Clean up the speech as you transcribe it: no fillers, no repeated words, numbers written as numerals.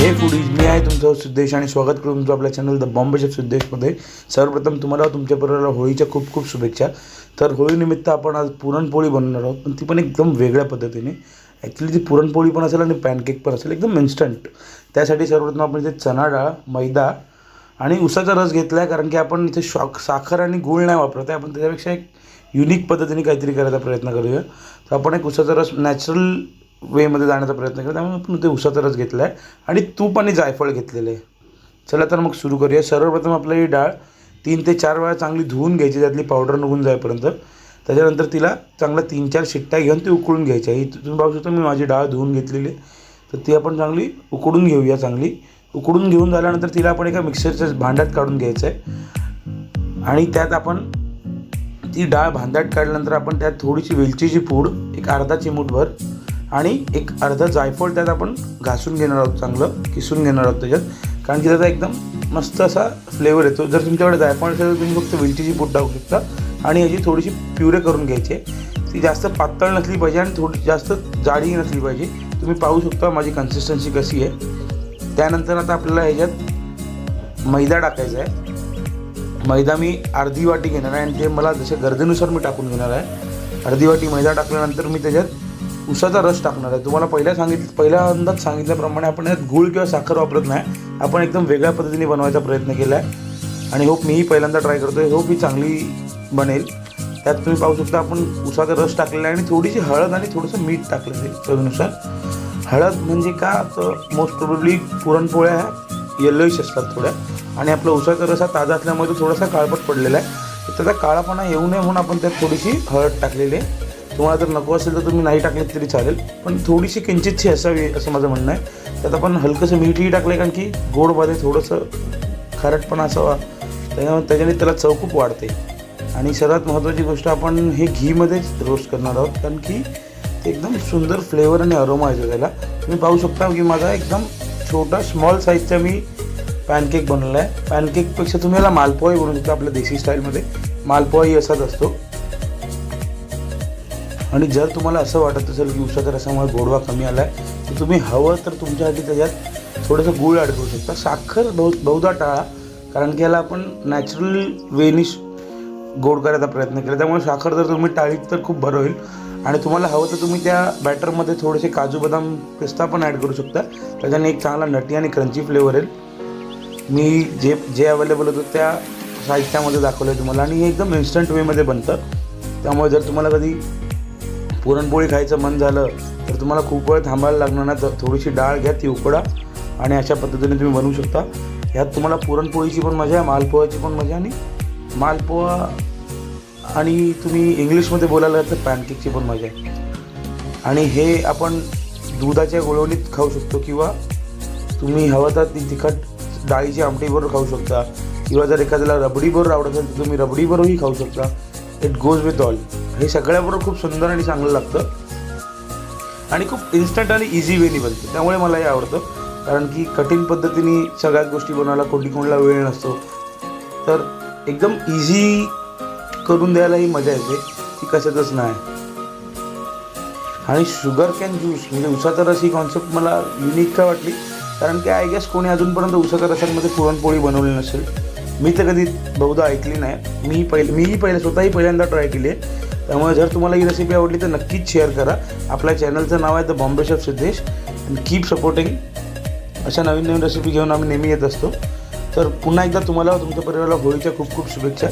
हे फूडीज, मी आहे तुमचा सिद्धेश आणि स्वागत करतो तुमचं आपल्या चॅनल द बॉम्बे शेफ सिद्धेशमध्ये। सर्वप्रथम तुम्हाला तुमच्या परिवाराला होळीच्या खूप खूप शुभेच्छा। तर होळीनिमित्त आपण आज पुरणपोळी बनवणार आहोत, पण ती पण एकदम वेगळ्या पद्धतीने। ॲक्च्युली ती पुरणपोळी पण असेल आणि पॅनकेक पण असेल, एकदम इन्स्टंट। त्यासाठी सर्वप्रथम आपण इथे चणा डाळ, मैदा आणि उसाचा रस घेतला आहे, कारण की आपण इथे साखर आणि गूळ नाही वापरत आहे। आपण त्याच्यापेक्षा एक युनिक पद्धतीने काहीतरी करायचा प्रयत्न करूया। तर आपण एक उसाचा रस नॅचरल वेमध्ये जाण्याचा प्रयत्न केला, त्यामुळे आपण ते उसाचा रस घेतला आहे आणि तूप आणि जायफळ घेतलेले आहे। चला तर मग सुरू करूया। सर्वप्रथम आपली ही डाळ 3 ते 4 वेळा चांगली धुवून घ्यायची, त्यातली पावडर निघून जाईपर्यंत। त्याच्यानंतर तिला चांगला 3-4 शिट्ट्या घेऊन ती उकळून घ्यायची आहे। तुम्ही पाहू शकता मी माझी डाळ धुवून घेतलेली आहे, तर ती आपण चांगली उकळून घेऊया। चांगली उकळून घेऊन झाल्यानंतर तिला आपण एका मिक्सरच्या भांड्यात काढून घ्यायचं आहे आणि त्यात आपण ती डाळ भांड्यात काढल्यानंतर आपण त्यात थोडीशी वेलचीची पूड, एक अर्धा चिमूटभर आणि एक अर्धा जायफळ त्यात आपण घासून घेणार आहोत, चांगलं किसून घेणार आहोत त्याच्यात, कारण की त्याचा एकदम मस्त असा फ्लेवर येतो। जर तुमच्याकडे जायफळ असेल तर तुम्ही फक्त वेलचीची पूड टाकू शकता आणि याची थोडीशी प्युरे करून घ्यायची आहे। ती जास्त पातळ नसली पाहिजे आणि थोडी जास्त जाडी नसली पाहिजे। तुम्ही पाहू शकता माझी कन्सिस्टन्सी कशी आहे। त्यानंतर आता आपल्याला ह्याच्यात मैदा टाकायचा आहे। मैदा मी अर्धी वाटी घेणार आहे आणि ते मला जसे गरजेनुसार मी टाकून घेणार आहे। अर्धी वाटी मैदा टाकल्यानंतर मी त्याच्यात उसाचा रस टाकणार आहे। तुम्हाला पहिल्यांदाच सांगितल्याप्रमाणे आपण यात गूळ किंवा साखर वापरत नाही, आपण एकदम वेगळ्या पद्धतीने बनवायचा प्रयत्न केला आहे आणि होप मीही पहिल्यांदा ट्राय करतो आहे, होप ही चांगली बनेल। त्यात तुम्ही पाहू शकता आपण उसाचा रस टाकलेला आहे आणि थोडीशी हळद आणि थोडंसं मीठ टाकलेलं आहे चवीनुसार। हळद म्हणजे का तर मोस्ट प्रोबेबली पुरणपोळ्या ह्या येलोइश असतात थोड्या, आणि आपला उसाचा रस हा ताजा असल्यामुळे तो थोडासा काळपट पडलेला आहे, तर त्याचा काळापणा येऊ नये म्हणून आपण त्यात थोडीशी हळद टाकलेली आहे। तुम्हाला जर नको असेल तर तुम्ही नाही टाकली तरी चालेल, पण थोडीशी किंचितशी असावी असं माझं म्हणणं आहे। त्यात आपण हलकंसं मीठही टाकलं, कारण की गोडमध्ये थोडंसं खारटपणा असावा, त्याच्याने त्याला चव खूप वाढते। आणि सर्वात महत्त्वाची गोष्ट, आपण हे घीमध्येच रोस्ट करणार आहोत, कारण की ते एकदम सुंदर फ्लेवर आणि अरोमा येतो त्याला। तुम्ही पाहू शकता की माझा एकदम छोटा स्मॉल साईजचा मी पॅनकेक बनवला आहे। पॅनकेकपेक्षा तुम्ही याला मालपोहाही बनवू शकता, आपल्या देशी स्टाईलमध्ये मालपोहाही असाच असतो। आणि जर तुम्हाला असं वाटत असेल की उसाच्या रसामुळे गोडवा कमी आला आहे, तर तुम्ही हवं तर तुमच्यासाठी त्याच्यात थोडंसं गूळ ॲड करू शकता। साखर बहुधा टाळा, कारण की याला आपण नॅचरल वेनिश गोड करायचा प्रयत्न केला, त्यामुळे साखर जर तुम्ही टाळीत तर खूप बरं होईल। आणि तुम्हाला हवं तर तुम्ही त्या बॅटरमध्ये थोडेसे काजू बदाम पिस्ता पण ॲड करू शकता, त्याच्याने एक चांगला नटी आणि क्रंची फ्लेवर येईल। मी जे अवेलेबल होतं त्या साहित्यामध्ये दाखवलं आहे तुम्हाला, आणि हे एकदम इन्स्टंट वेमध्ये बनतं। त्यामुळे जर तुम्हाला कधी पुरणपोळी खायचं मन झालं तर तुम्हाला खूप वेळ थांबायला लागणार नाही, तर थोडीशी डाळ घ्या, ती उकडा आणि अशा पद्धतीने तुम्ही बनवू शकता। ह्यात तुम्हाला पुरणपोळीची पण मजा आहे, मालपोहाची पण मजा, आणि मालपोहा आणि तुम्ही इंग्लिशमध्ये बोलायला तर पॅनकेकची पण मजा आहे। आणि हे आपण दुधाच्या गुळवणीत खाऊ शकतो, किंवा तुम्ही हवं तर ती तिखट डाळीची आमटीबरोबर खाऊ शकता, किंवा जर एखाद्याला रबडीबरोबर आवडत असेल तर तुम्ही रबडीबरोबरही खाऊ शकता। It goes with all. हे सगळ्याबरोबर खूप सुंदर आणि चांगलं लागतं आणि खूप इन्स्टंट आणि इझी वेनी बनतं, त्यामुळे मला हे आवडतं। कारण की कठीण पद्धतीने सगळ्याच गोष्टी बनवायला कोणाला वेळ नसतो, तर एकदम इझी करून द्यायला ही मजा येते, ती कशातच नाही। आणि शुगर कॅन ज्यूस म्हणजे उसाचा रस ही कॉन्सेप्ट मला युनिक का वाटली, कारण की आय गेस कोणी अजूनपर्यंत उसाच्या रसांमध्ये पुरणपोळी बनवली नसेल। मी तर कधी बहुधा ऐकली नाही, मीही स्वतःही पहिल्यांदा ट्राय केली आहे। त्यामुळे जर तुम्हाला ही रेसिपी आवडली तर नक्कीच शेअर करा। आपल्या चॅनलचं नाव आहे the Bombay chef Siddhesh, and keep supporting. अशा नवीन नवीन रेसिपी घेऊन आम्ही नेहमी येत असतो। तर पुन्हा एकदा तुम्हाला तुमच्या परिवाराला होळीच्या खूप खूप शुभेच्छा।